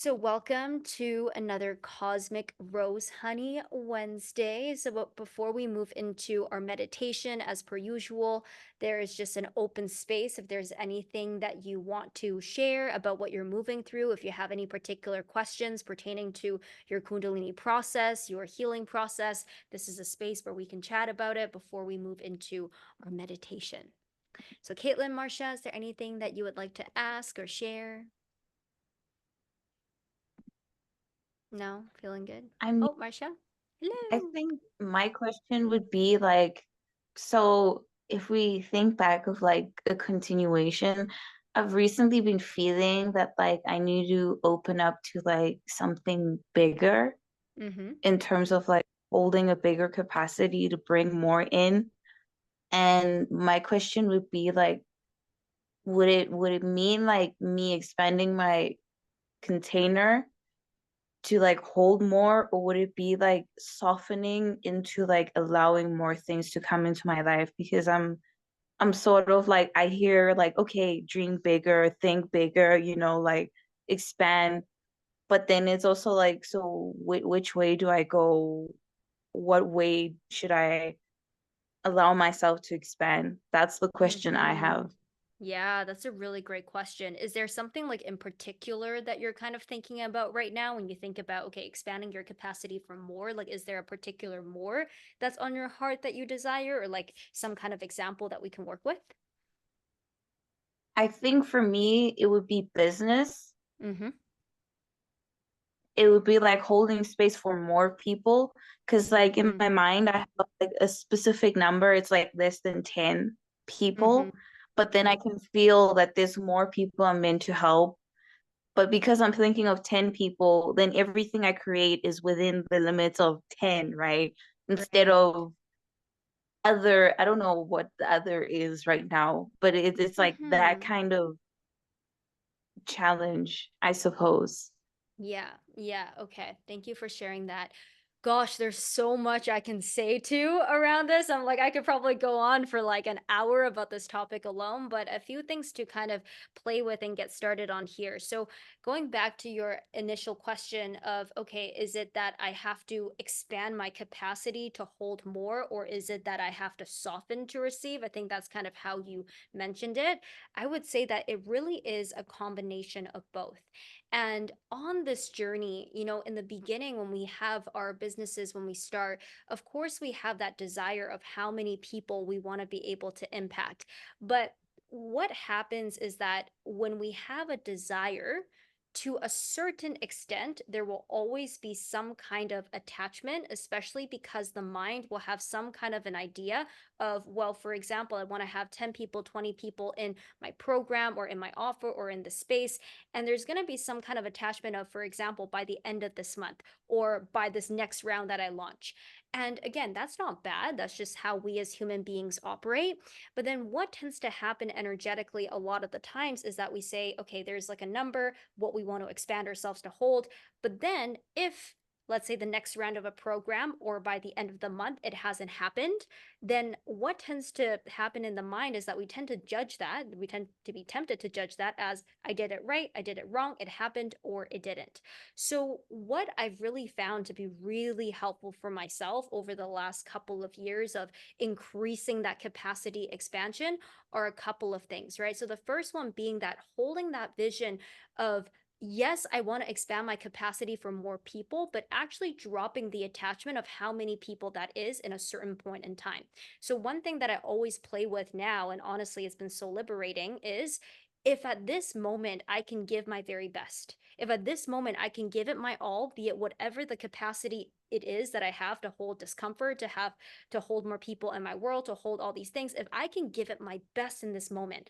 So, welcome to another Cosmic Rose Honey Wednesday. Before we move into our meditation, as per usual, there is just an open space. If there's anything that you want to share about what you're moving through, if you have any particular questions pertaining to your Kundalini process, your healing process, this is a space where we can chat about it before we move into our meditation. So, Caitlin, Marcia, is there anything that you would like to ask or share? No, feeling good. I mean, Oh, Marcia. I Hello. think my question would be like, so if we think back of like a continuation, I've recently been feeling that like I need to open up to like something bigger Mm-hmm. in terms of like holding a bigger capacity to bring more in. And my question would be like, would it mean like me expanding my container to like hold more, or would it be like softening into like allowing more things to come into my life? Because I'm sort of like, I hear like, okay, dream bigger, think bigger, like expand, but then it's also like, so which way do I go? What way should I allow myself to expand? That's the question I Mm-hmm. have. Yeah, that's a really great question. Is there something like in particular that you're kind of thinking about right now when you think about, okay, expanding your capacity for more? Like, is there a particular more that's on your heart that you desire, or like some kind of example that we can work with? I think for me it would be business. Mm-hmm. It would be like holding space for more people, because like in Mm-hmm. my mind I have like a specific number. It's like less than 10 Mm-hmm. people, but then I can feel that there's more people I'm meant to help. But because I'm thinking of 10 people, then everything I create is within the limits of 10, right? Instead Right. of other, I don't know what the other is right now, but it's like that Mm-hmm. kind of challenge, I suppose. Yeah, yeah, okay. Thank you for sharing that. Gosh, there's so much I can say too around this. I'm like, I could probably go on for like an hour about this topic alone, but a few things to kind of play with and get started on here. So, going back to your initial question of, okay, is it that I have to expand my capacity to hold more, or is it that I have to soften to receive? I think that's kind of how you mentioned it. I would say that it really is a combination of both. And on this journey, in the beginning, when we have our businesses, when we start, of course, we have that desire of how many people we want to be able to impact. But what happens is that when we have a desire, to a certain extent, there will always be some kind of attachment, especially because the mind will have some kind of an idea of, well, for example, I want to have 10 people, 20 people in my program or in my offer or in the space. And there's going to be some kind of attachment of, for example, by the end of this month or by this next round that I launch. And again, that's not bad. That's just how we as human beings operate. But then what tends to happen energetically a lot of the times is that we say, okay, there's like a number, what we want to expand ourselves to hold. But then if let's say the next round of a program or by the end of the month it hasn't happened, then what tends to happen in the mind is that we tend to judge that. We tend to be tempted to judge that as I did it right, I did it wrong, it happened, or it didn't. So, what I've really found to be really helpful for myself over the last couple of years of increasing that capacity expansion are a couple of things, right? So, the first one being that holding that vision of yes, I want to expand my capacity for more people, but actually dropping the attachment of how many people that is in a certain point in time. So, one thing that I always play with now, and honestly, it's been so liberating, is if at this moment I can give my very best, if at this moment I can give it my all, be it whatever the capacity it is that I have to hold discomfort, to hold more people in my world, to hold all these things, if I can give it my best in this moment,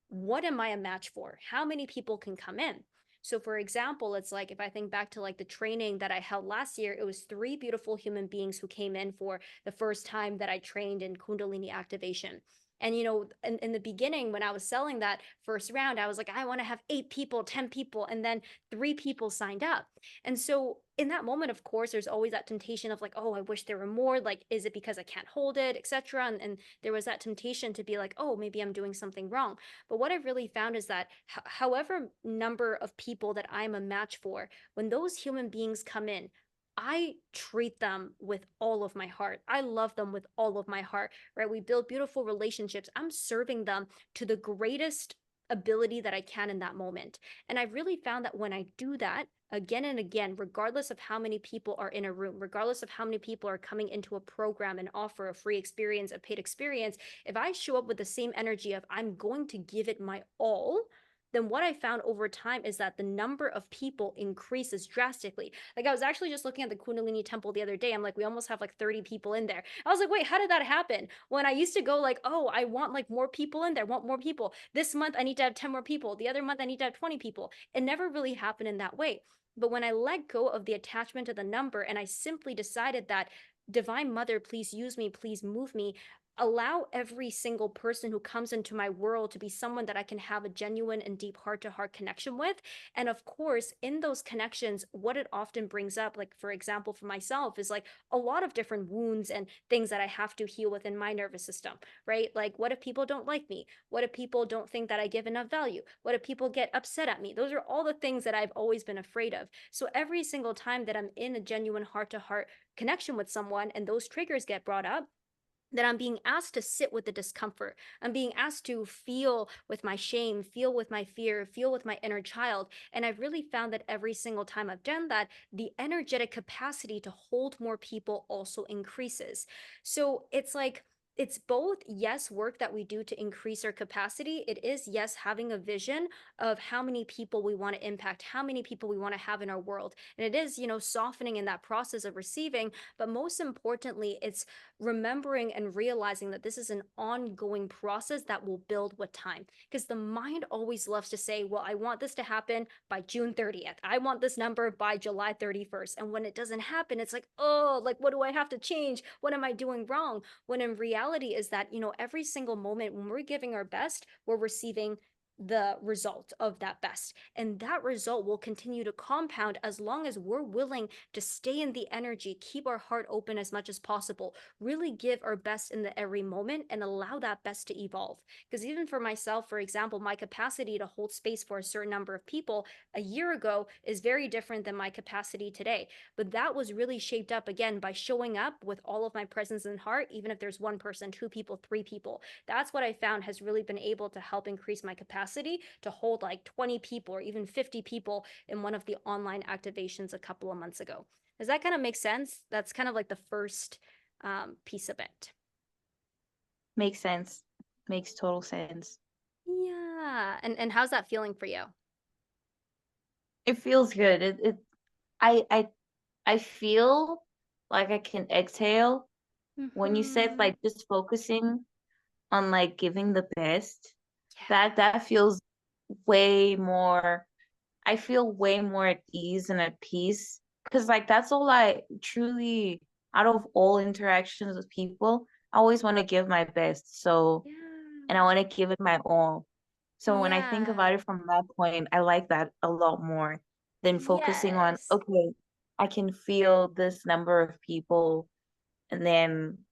what am I a match for? How many people can come in? So, for example, it's like if I think back to like the training that I held last year, it was three beautiful human beings who came in for the first time that I trained in Kundalini activation. And, in the beginning, when I was selling that first round, I was like, I want to have 8 people, 10 people. And then 3 people signed up. And so in that moment, of course, there's always that temptation of like, oh, I wish there were more. Like, is it because I can't hold it, etc. And there was that temptation to be like, oh, maybe I'm doing something wrong. But what I've really found is that however number of people that I'm a match for, when those human beings come in, I treat them with all of my heart. I love them with all of my heart, right? We build beautiful relationships. I'm serving them to the greatest ability that I can in that moment. And I've really found that when I do that again and again, regardless of how many people are in a room, regardless of how many people are coming into a program and offer a free experience, a paid experience, if I show up with the same energy of I'm going to give it my all, then what I found over time is that the number of people increases drastically. Like I was actually just looking at the Kundalini temple the other day. I'm like, we almost have like 30 people in there. I was like, wait, how did that happen? When I used to go like, oh, I want like more people in there, want more people. This month I need to have 10 more people. The other month I need to have 20 people. It never really happened in that way. But when I let go of the attachment to the number and I simply decided that Divine Mother, please use me, please move me, allow every single person who comes into my world to be someone that I can have a genuine and deep heart to heart connection with. And of course, in those connections, what it often brings up, like for example, for myself, is like a lot of different wounds and things that I have to heal within my nervous system, right? Like, what if people don't like me? What if people don't think that I give enough value? What if people get upset at me? Those are all the things that I've always been afraid of. So every single time that I'm in a genuine heart to heart connection with someone and those triggers get brought up, that I'm being asked to sit with the discomfort. I'm being asked to feel with my shame, feel with my fear, feel with my inner child. And I've really found that every single time I've done that, the energetic capacity to hold more people also increases. So it's like, it's both, yes, work that we do to increase our capacity. It is, yes, having a vision of how many people we want to impact, how many people we want to have in our world. And it is, softening in that process of receiving. But most importantly, it's remembering and realizing that this is an ongoing process that will build with time. Because the mind always loves to say, well, I want this to happen by June 30th. I want this number by July 31st. And when it doesn't happen, it's like, oh, like, what do I have to change? What am I doing wrong? When in reality is that, every single moment when we're giving our best, we're receiving the result of that best. And that result will continue to compound as long as we're willing to stay in the energy, keep our heart open as much as possible, really give our best in the every moment and allow that best to evolve. Because even for myself, for example, my capacity to hold space for a certain number of people a year ago is very different than my capacity today. But that was really shaped up again by showing up with all of my presence and heart, even if there's one person, 2 people, 3 people. That's what I found has really been able to help increase my capacity to hold like 20 people or even 50 people in one of the online activations a couple of months ago. Does that kind of make sense? That's kind of like the first piece of it. Makes sense. Makes total sense. Yeah. And how's that feeling for you? It feels good. I I I feel like I can exhale when you said Mm-hmm. like just focusing on like giving the best. Yeah. That feels way more, I feel way more at ease and at peace because like that's all I truly, out of all interactions with people, I always want to give my best. So, and I Yeah. want to give it my all. So when I think Yeah. about it from that point, I like that a lot more than focusing on, Yes. okay, I can feel this number of people and then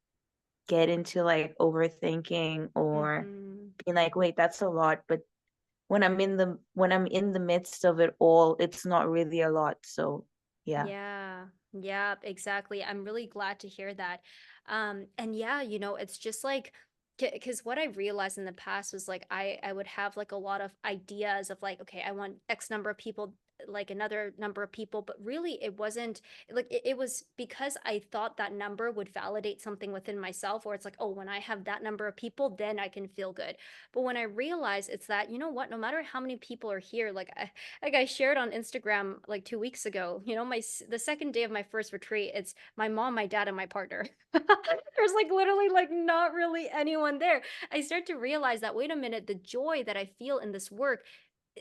get into like overthinking or Mm-hmm. being like, wait, that's a lot. But when I'm in the midst of it all, it's not really a lot. So yeah, Yeah, yeah, exactly. I'm really glad to hear that. And yeah, it's just like, because what I realized in the past was like I would have like a lot of ideas of like, okay, I want X number of people, like another number of people, but really it wasn't like it was because I thought that number would validate something within myself, or it's like, oh, when I have that number of people, then I can feel good. But when I realized it's that, you know what, no matter how many people are here, like I shared on Instagram like 2 weeks ago, the second day of my first retreat, it's my mom, my dad, and my partner. There's like literally like not really anyone there. I start to realize that, wait a minute, the joy that I feel in this work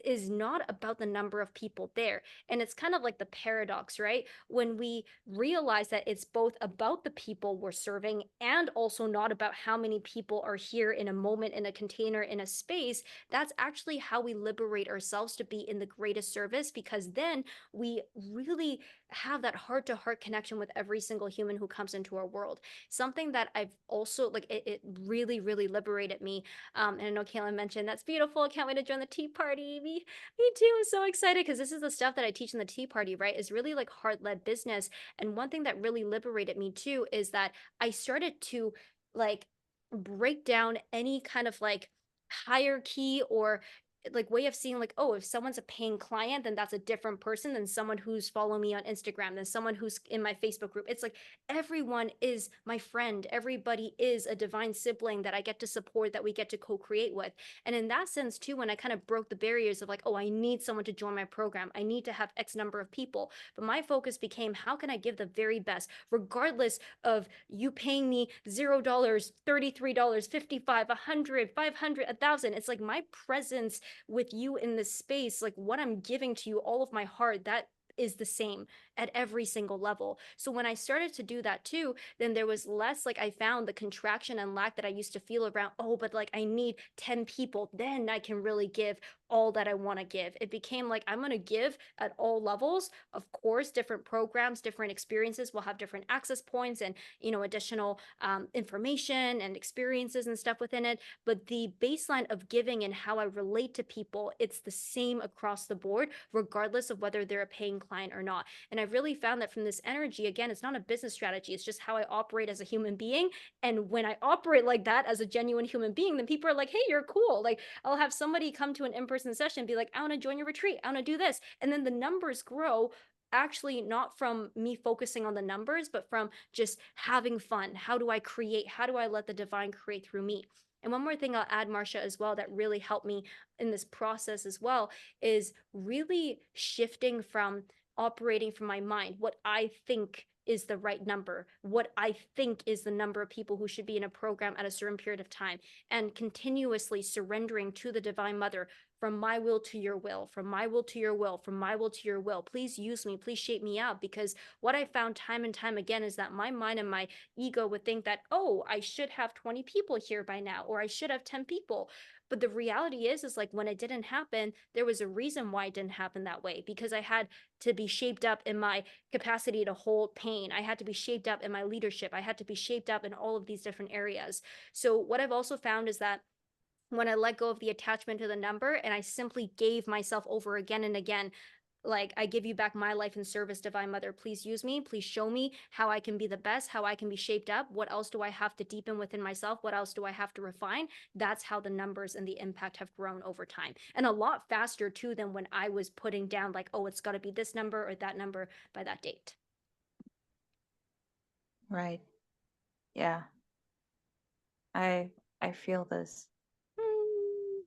is not about the number of people there. And it's kind of like the paradox, right? When we realize that it's both about the people we're serving and also not about how many people are here in a moment, in a container, in a space, that's actually how we liberate ourselves to be in the greatest service, because then we really have that heart to heart connection with every single human who comes into our world. Something that I've also like, it really, really liberated me. And I know Kaylin mentioned that's beautiful. I can't wait to join the tea party. Me too. I'm so excited because this is the stuff that I teach in the tea party, right? Is really like heart led business. And one thing that really liberated me too is that I started to like break down any kind of like hierarchy or like way of seeing like, oh, if someone's a paying client, then that's a different person than someone who's following me on Instagram, than someone who's in my Facebook group. It's like everyone is my friend, everybody is a divine sibling that I get to support, that we get to co-create with. And in that sense too, when I kind of broke the barriers of like, oh, I need someone to join my program, I need to have X number of people, but my focus became, how can I give the very best regardless of you paying me $0, $33, 55, 100, 500, 1,000. It's like my presence with you in this space, like what I'm giving to you, all of my heart, that is the same at every single level. So when I started to do that too, then there was less like, I found the contraction and lack that I used to feel around, oh, but like I need 10 people, then I can really give all that I want to give. It became like, I'm going to give at all levels. Of course, different programs, different experiences will have different access points and, additional information and experiences and stuff within it. But the baseline of giving and how I relate to people, it's the same across the board, regardless of whether they're a paying client or not. And I've really found that from this energy, again, it's not a business strategy, it's just how I operate as a human being. And when I operate like that as a genuine human being, then people are like, hey, you're cool. Like, I'll have somebody come to an in-person session and be like, I want to join your retreat, I want to do this. And then the numbers grow, actually not from me focusing on the numbers, but from just having fun. How do I create? How do I let the divine create through me? And one more thing I'll add, Marcia, as well, that really helped me in this process as well, is really shifting from operating from my mind, what I think is the right number, what I think is the number of people who should be in a program at a certain period of time, and continuously surrendering to the Divine Mother, from my will to your will, from my will to your will, from my will to your will. Please use me, please shape me out. Because what I found time and time again is that my mind and my ego would think that, oh, I should have 20 people here by now, or I should have 10 people. But the reality is like, when it didn't happen, there was a reason why it didn't happen that way, because I had to be shaped up in my capacity to hold pain. I had to be shaped up in my leadership. I had to be shaped up in all of these different areas. So what I've also found is that when I let go of the attachment to the number and I simply gave myself over again and again, like, I give you back my life in service, Divine Mother. Please use me. Please show me how I can be the best, how I can be shaped up. What else do I have to deepen within myself? What else do I have to refine? That's how the numbers and the impact have grown over time. And a lot faster, too, than when I was putting down, like, oh, it's got to be this number or that number by that date. Right. Yeah. I feel this. Mm.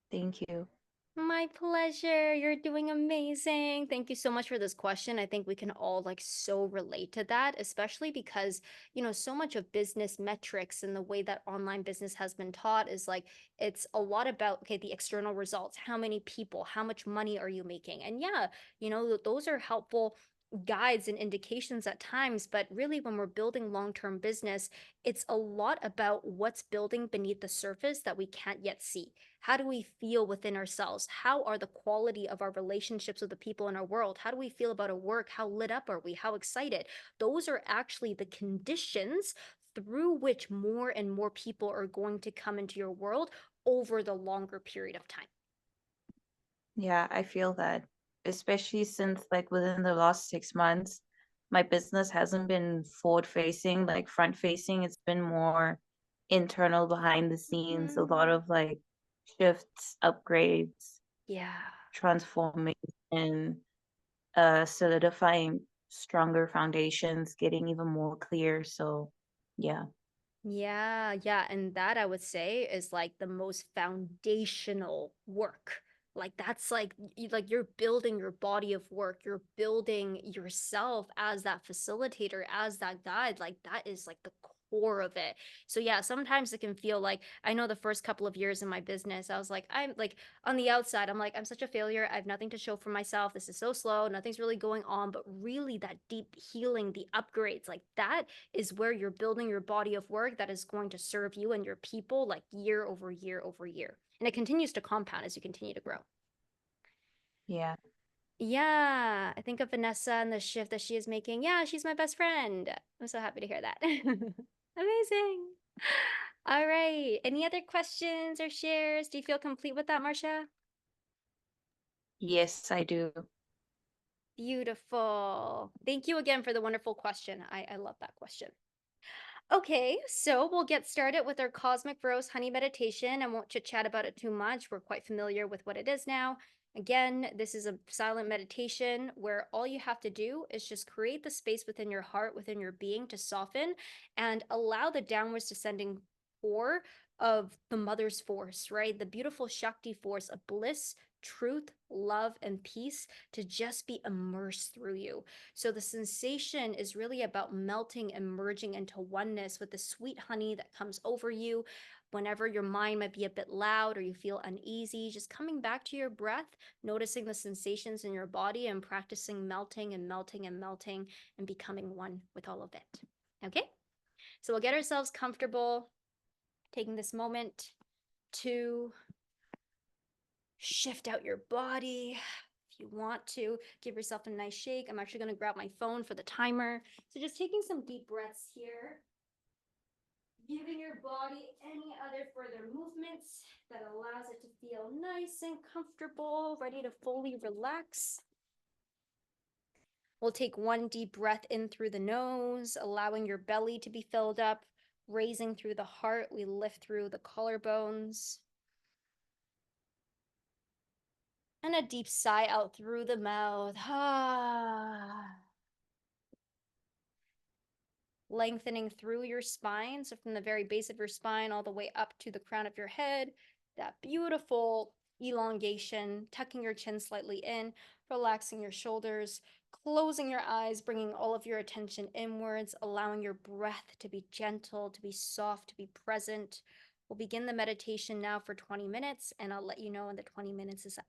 Thank you. My pleasure. You're doing amazing. Thank you so much for this question. I think we can all like so relate to that, especially because, so much of business metrics and the way that online business has been taught is like, it's a lot about, okay, the external results. How many people, how much money are you making? And yeah, those are helpful guides and indications at times, but really when we're building long-term business, it's a lot about what's building beneath the surface that we can't yet see. How do we feel within ourselves? How are the quality of our relationships with the people in our world? How do we feel about our work? How lit up are we? How excited? Those are actually the conditions through which more and more people are going to come into your world over the longer period of time. Yeah, I feel that, especially since like within the last 6 months, my business hasn't been forward facing, like front facing. It's been more internal, behind the scenes, a lot Mm. of like shifts, upgrades, Yeah. transformation, solidifying stronger foundations, getting even more clear. So yeah. Yeah, yeah. And that I would say is like the most foundational work. Like that's like like you're building your body of work. You're building yourself as that facilitator, as that guide. Like that is like the core of it. So yeah, sometimes it can feel like, I know the first couple of years in my business, I was like, I'm like, on the outside, I'm like, I'm such a failure. I have nothing to show for myself. This is so slow. Nothing's really going on. But really, that deep healing, the upgrades, like that is where you're building your body of work that is going to serve you and your people like year over year over year. And it continues to compound as you continue to grow. Yeah. Yeah, I think of Vanessa and the shift that she is making. Yeah, she's my best friend. I'm so happy to hear that. Amazing. All right. Any other questions or shares? Do you feel complete with that, Marcia? Yes, I do. Beautiful. Thank you again for the wonderful question. I love that question. Okay, so we'll get started with our Cosmic Rose Honey Meditation. I won't chit chat about it too much. We're quite familiar with what it is now. Again, this is a silent meditation where all you have to do is just create the space within your heart, within your being to soften and allow the downwards descending pour of the mother's force, right? The beautiful Shakti force of bliss, truth, love, and peace to just be immersed through you. So the sensation is really about melting and merging into oneness with the sweet honey that comes over you. Whenever your mind might be a bit loud or you feel uneasy, just coming back to your breath, noticing the sensations in your body and practicing melting and melting and melting and becoming one with all of it. Okay? So we'll get ourselves comfortable, taking this moment to shift out your body. If you want to, give yourself a nice shake. I'm actually going to grab my phone for the timer. So just taking some deep breaths here, giving your body any other further movements that allows it to feel nice and comfortable, ready to fully relax. We'll take one deep breath in through the nose, allowing your belly to be filled up, raising through the heart. We lift through the collarbones. And a deep sigh out through the mouth. Lengthening through your spine. So from the very base of your spine all the way up to the crown of your head. That beautiful elongation, tucking your chin slightly in, relaxing your shoulders, closing your eyes, bringing all of your attention inwards, allowing your breath to be gentle, to be soft, to be present. We'll begin the meditation now for 20 minutes, and I'll let you know when the 20 minutes is up.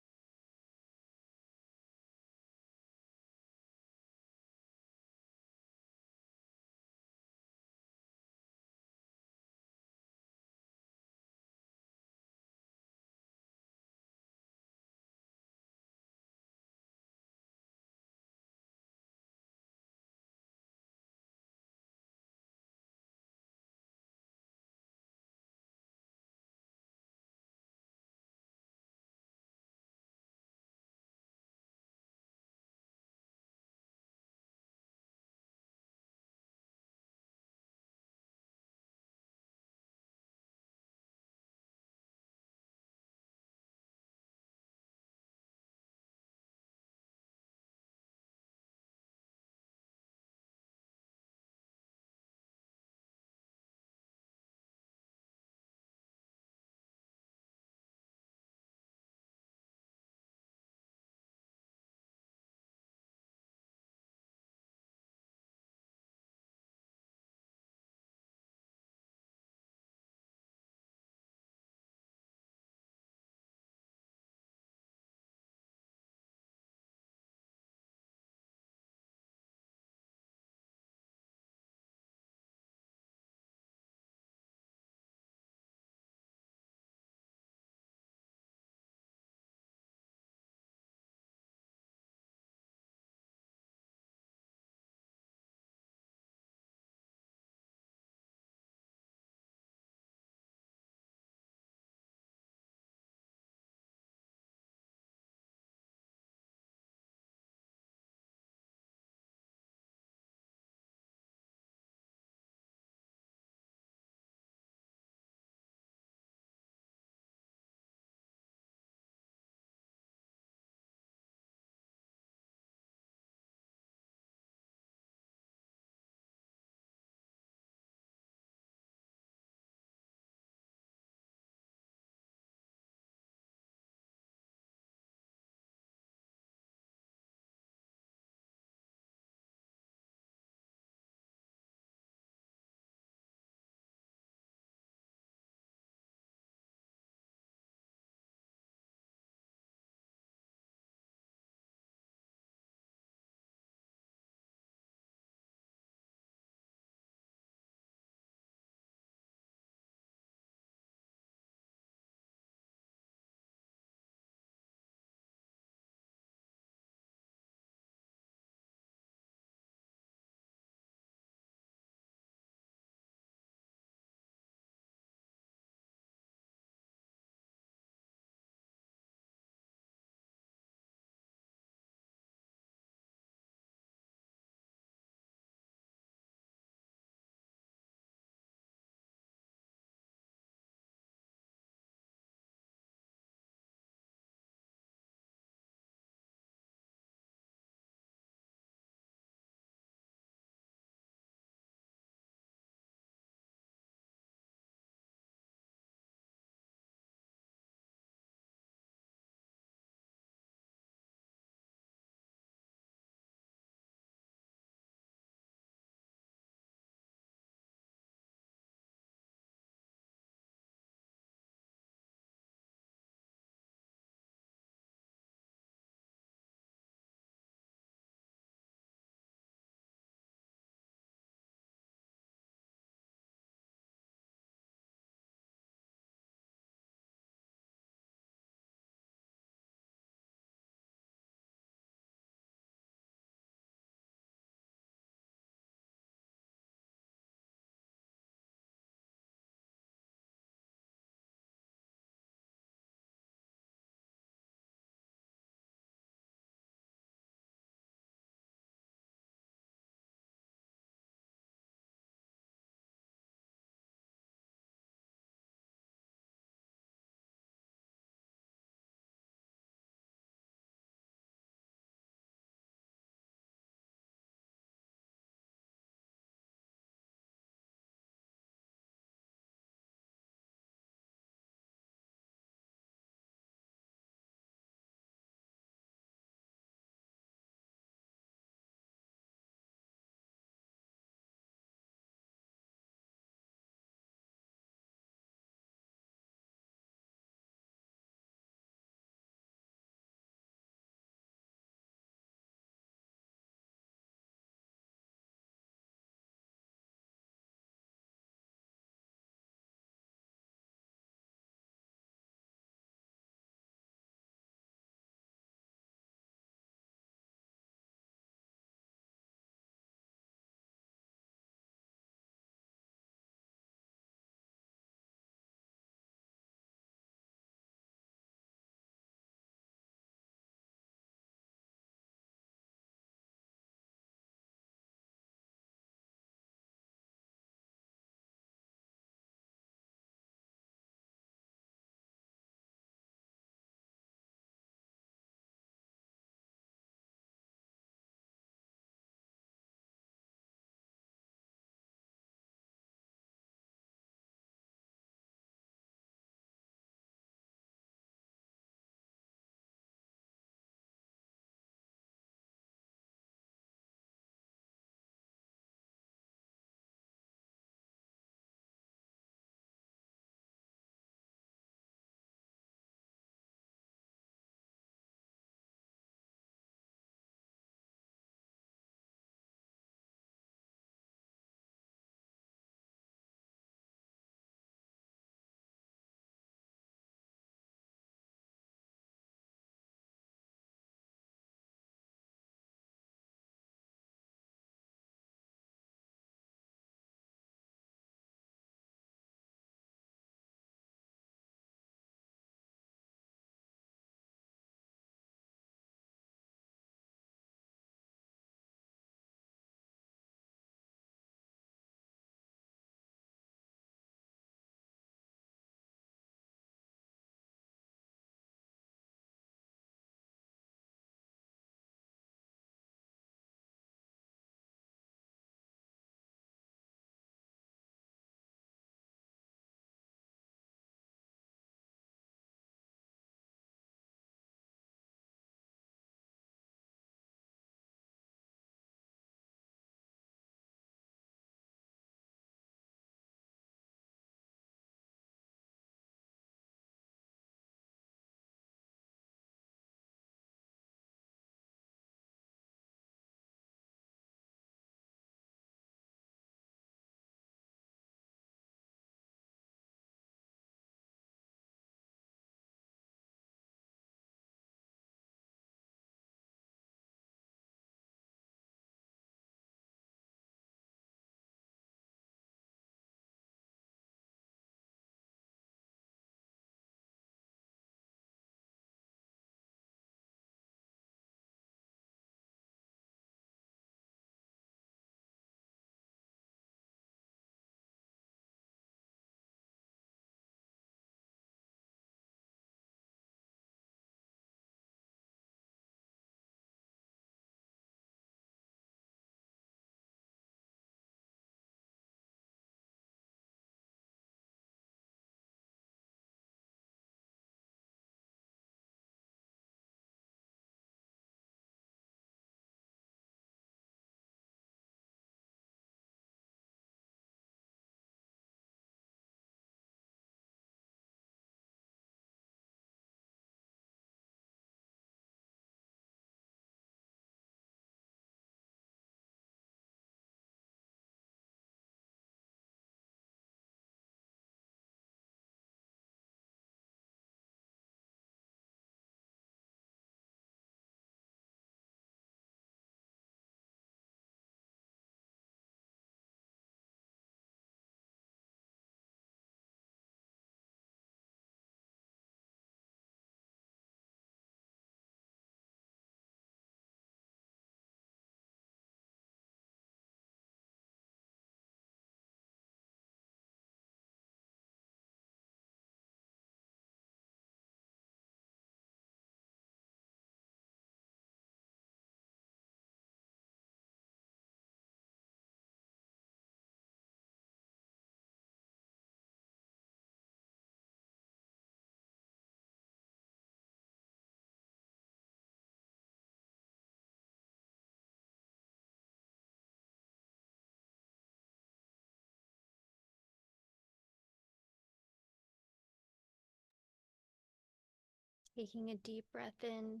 Taking a deep breath in,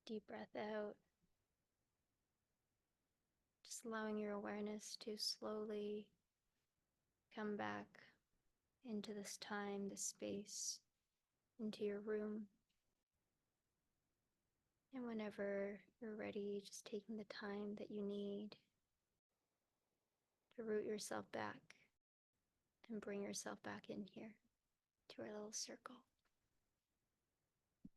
deep breath out. Just allowing your awareness to slowly come back into this time, this space, into your room. And whenever you're ready, just taking the time that you need to root yourself back and bring yourself back in here to our little circle.